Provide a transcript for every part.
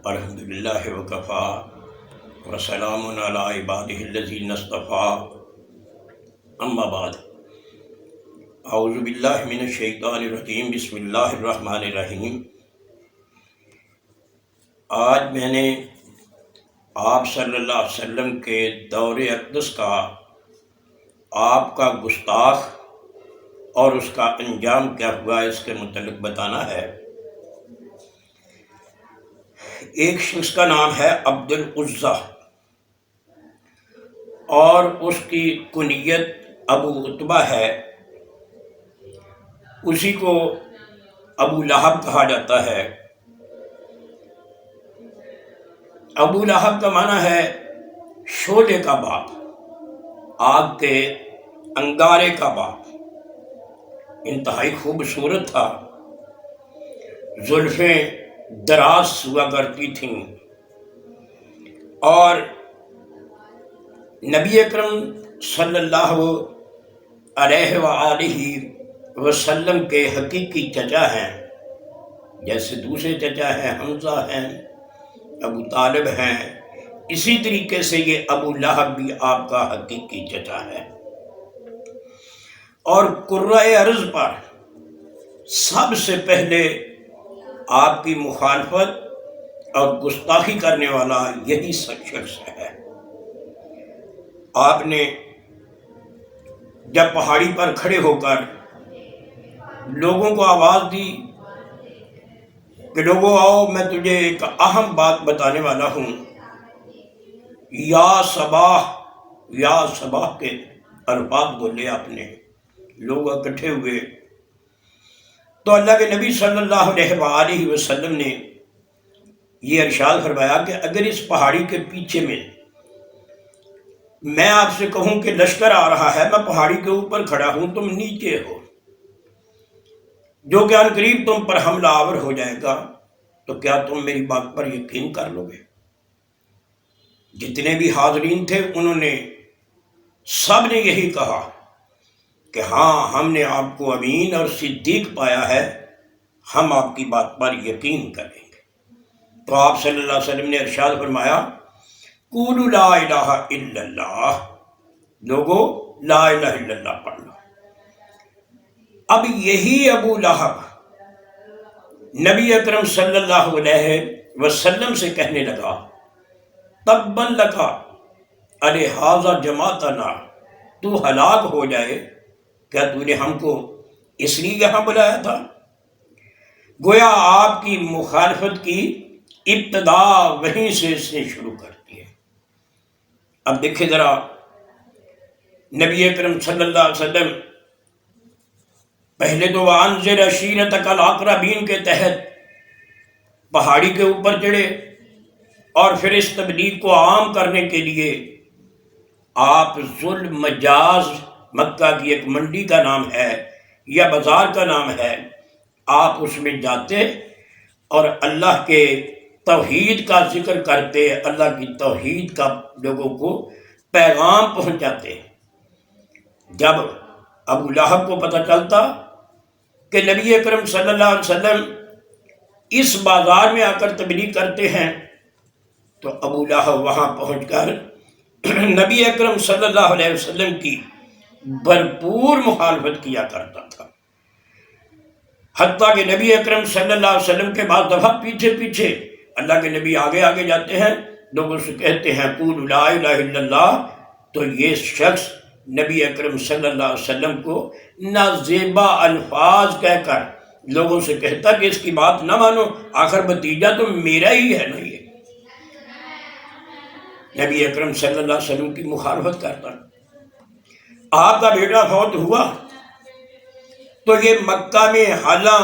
الحمدللہ وکفا وسلام علی عبادہ الذین اصطفیٰ اما بعد اعوذ باللہ من الشیطان الرجیم بسم اللہ الرحمن الرحیم۔ آج میں نے آپ صلی اللہ علیہ وسلم کے دور اقدس کا آپ کا گستاخ اور اس کا انجام کیا ہوا اس کے متعلق بتانا ہے۔ ایک شخص کا نام ہے عبد العزیٰ اور اس کی کنیت ابو عتبہ ہے، اسی کو ابو لہب کہا جاتا ہے۔ ابو لہب کا معنی ہے شعلے کا باپ، آگ کے انگارے کا باپ۔ انتہائی خوبصورت تھا، زلفیں دراز ہوا کرتی تھیں اور نبی اکرم صلی اللہ علیہ وآلہ وسلم کے حقیقی چچا ہیں، جیسے دوسرے چچا ہیں حمزہ ہیں، ابو طالب ہیں، اسی طریقے سے یہ ابو لہب بھی آپ کا حقیقی چچا ہے۔ اور قرۂ ارض پر سب سے پہلے آپ کی مخالفت اور گستاخی کرنے والا یہی شخص ہے۔ آپ نے جب پہاڑی پر کھڑے ہو کر لوگوں کو آواز دی کہ لوگوں آؤ، میں تجھے ایک اہم بات بتانے والا ہوں، یا صباح یا صباح کے الفاظ بولے آپ نے، لوگ اکٹھے ہوئے تو اللہ کے نبی صلی اللہ علیہ وآلہ وسلم نے یہ ارشاد فرمایا کہ اگر اس پہاڑی کے پیچھے میں آپ سے کہوں کہ لشکر آ رہا ہے، میں پہاڑی کے اوپر کھڑا ہوں، تم نیچے ہو، جو کہ ان قریب تم پر حملہ آور ہو جائے گا، تو کیا تم میری بات پر یقین کر لو گے؟ جتنے بھی حاضرین تھے انہوں نے سب نے یہی کہا کہ ہاں، ہم نے آپ کو امین اور صدیق پایا ہے، ہم آپ کی بات پر یقین کریں گے۔ تو آپ صلی اللہ علیہ وسلم نے ارشاد فرمایا، قولوا لا الہ الا اللہ، لوگو لا الہ الا اللہ پڑھ لو۔ اب یہی ابو لہب نبی اکرم صلی اللہ علیہ وسلم سے کہنے لگا، تبا لک الہذا جمعتنا، تو ہلاک ہو جائے، کیا تو نے ہم کو اس لیے یہاں بلایا تھا؟ گویا آپ کی مخالفت کی ابتدا وہیں سے اس نے شروع کرتی ہے۔ اب دیکھیں ذرا، نبی اکرم صلی اللہ علیہ وسلم پہلے تو وَأَنذِرْ عَشِيرَتَكَ الْأَقْرَبِينَ کے تحت پہاڑی کے اوپر چڑھے اور پھر اس تبلیغ کو عام کرنے کے لیے آپ ذوال مجاز، مکہ کی ایک منڈی کا نام ہے یا بازار کا نام ہے، آپ اس میں جاتے اور اللہ کے توحید کا ذکر کرتے، اللہ کی توحید کا لوگوں کو پیغام پہنچاتے۔ جب ابو لہب کو پتہ چلتا کہ نبی اکرم صلی اللہ علیہ وسلم اس بازار میں آ کر تبلیغ کرتے ہیں، تو ابو لہب وہاں پہنچ کر نبی اکرم صلی اللہ علیہ وسلم کی بھرپور مخالفت کیا کرتا تھا، حتیٰ کہ نبی اکرم صلی اللہ علیہ وسلم کے بعد دفعہ پیچھے پیچھے اللہ کے نبی آگے آگے جاتے ہیں، لوگوں سے کہتے ہیں قولوا لا الہ الا اللہ، تو یہ شخص نبی اکرم صلی اللہ علیہ وسلم کو نازیبا الفاظ کہہ کر لوگوں سے کہتا کہ اس کی بات نہ مانو، آخر بتیجا تو میرا ہی ہے نا۔ یہ نبی اکرم صلی اللہ علیہ وسلم کی مخالفت کرتا۔ آپ کا بیٹا فوت ہوا تو یہ مکہ میں، حالاں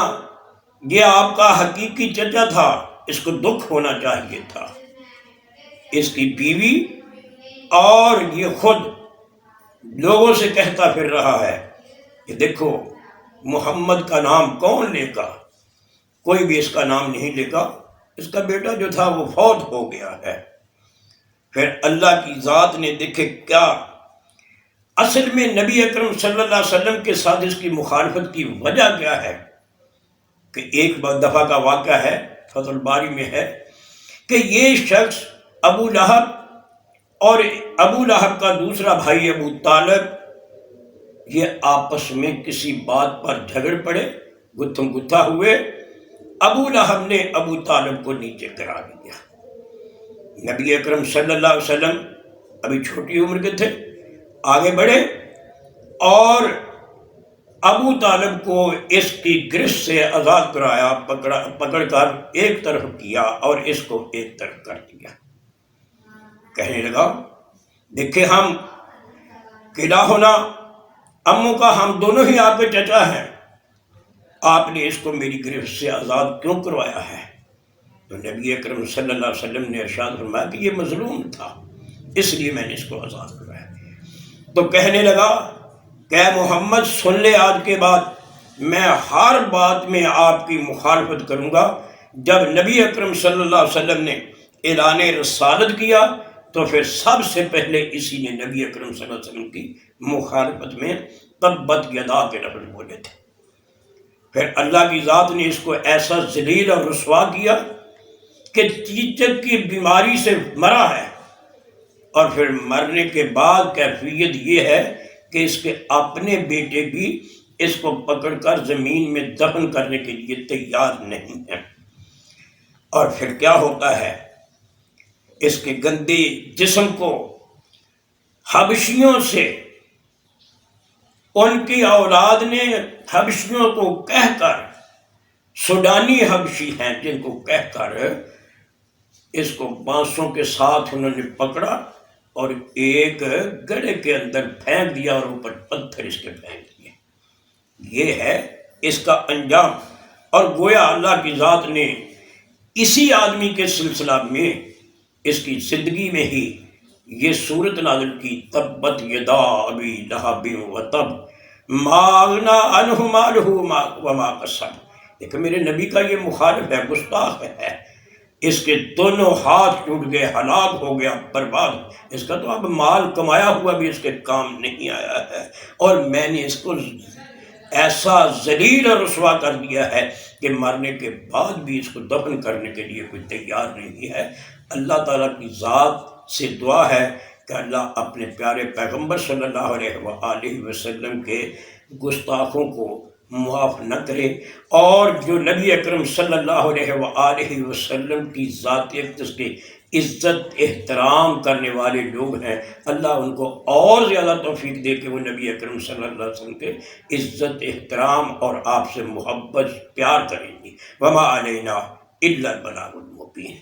یہ آپ کا حقیقی چچا تھا، اس کو دکھ ہونا چاہیے تھا، اس کی بیوی اور یہ خود لوگوں سے کہتا پھر رہا ہے کہ دیکھو محمد کا نام کون لے گا، کوئی بھی اس کا نام نہیں لے گا، اس کا بیٹا جو تھا وہ فوت ہو گیا ہے۔ پھر اللہ کی ذات نے دیکھے کیا اصل میں نبی اکرم صلی اللہ علیہ وسلم کے ساتھ اس کی مخالفت کی وجہ کیا ہے، کہ ایک دفعہ کا واقعہ ہے، فتح الباری میں ہے کہ یہ شخص ابو لہب اور ابو لہب کا دوسرا بھائی ابو طالب یہ آپس میں کسی بات پر جھگڑ پڑے، گتھم گتھا ہوئے۔ ابو لہب نے ابو طالب کو نیچے گرا دیا۔ نبی اکرم صلی اللہ علیہ وسلم ابھی چھوٹی عمر کے تھے، آگے بڑھے اور ابو طالب کو اس کی گرفت سے آزاد کرایا، پکڑ کر ایک طرف کیا اور اس کو ایک طرف کر دیا۔ کہنے لگا دیکھیں ہم کلا ہونا اموں کا، ہم دونوں ہی آپ کے چچا ہیں، آپ نے اس کو میری گرفت سے آزاد کیوں کروایا ہے؟ تو نبی اکرم صلی اللہ علیہ وسلم نے ارشاد فرمایا کہ یہ مظلوم تھا، اس لیے میں نے اس کو آزاد کروایا۔ تو کہنے لگا کہ محمد سن لے، آج کے بعد میں ہر بات میں آپ کی مخالفت کروں گا۔ جب نبی اکرم صلی اللہ علیہ وسلم نے اعلان رسالت کیا تو پھر سب سے پہلے اسی نے نبی اکرم صلی اللہ علیہ وسلم کی مخالفت میں تبت یدا کے لفظ بولے تھے۔ پھر اللہ کی ذات نے اس کو ایسا ذلیل اور رسوا کیا کہ چیچک کی بیماری سے مرا ہے، اور پھر مرنے کے بعد کیفیت یہ ہے کہ اس کے اپنے بیٹے بھی اس کو پکڑ کر زمین میں دفن کرنے کے لیے تیار نہیں ہیں۔ اور پھر کیا ہوتا ہے، اس کے گندے جسم کو حبشیوں سے، ان کی اولاد نے حبشیوں کو کہہ کر، سوڈانی حبشی ہیں جن کو کہہ کر اس کو بانسوں کے ساتھ انہوں نے پکڑا اور ایک گڑھے کے اندر پھینک دیا اور اوپر پتھر اس کے پھینک دیے۔ یہ ہے اس کا انجام۔ اور گویا اللہ کی ذات نے اسی آدمی کے سلسلہ میں اس کی زندگی میں ہی یہ صورت نازل کی، تبت یدا ابی لہب وتب ما اغنی عنہ مالہ وما کسب۔ ایک میرے نبی کا یہ مخالف ہے، گستاخ ہے، اس کے دونوں ہاتھ ٹوٹ گئے، ہلاک ہو گیا، برباد، اس کا تو اب مال کمایا ہوا بھی اس کے کام نہیں آیا ہے، اور میں نے اس کو ایسا ذلیل اور رسوا کر دیا ہے کہ مرنے کے بعد بھی اس کو دفن کرنے کے لیے کوئی تیار نہیں ہے۔ اللہ تعالیٰ کی ذات سے دعا ہے کہ اللہ اپنے پیارے پیغمبر صلی اللہ علیہ وآلہ وسلم کے گستاخوں کو معاف نہ کرے، اور جو نبی اکرم صلی اللہ علیہ وآلہ وسلم کی ذات اقدس کے عزت احترام کرنے والے لوگ ہیں، اللہ ان کو اور زیادہ توفیق دے کہ وہ نبی اکرم صلی اللہ علیہ وسلم کے عزت احترام اور آپ سے محبت پیار کریں گی۔ وما علینا الا البلاغ المبین۔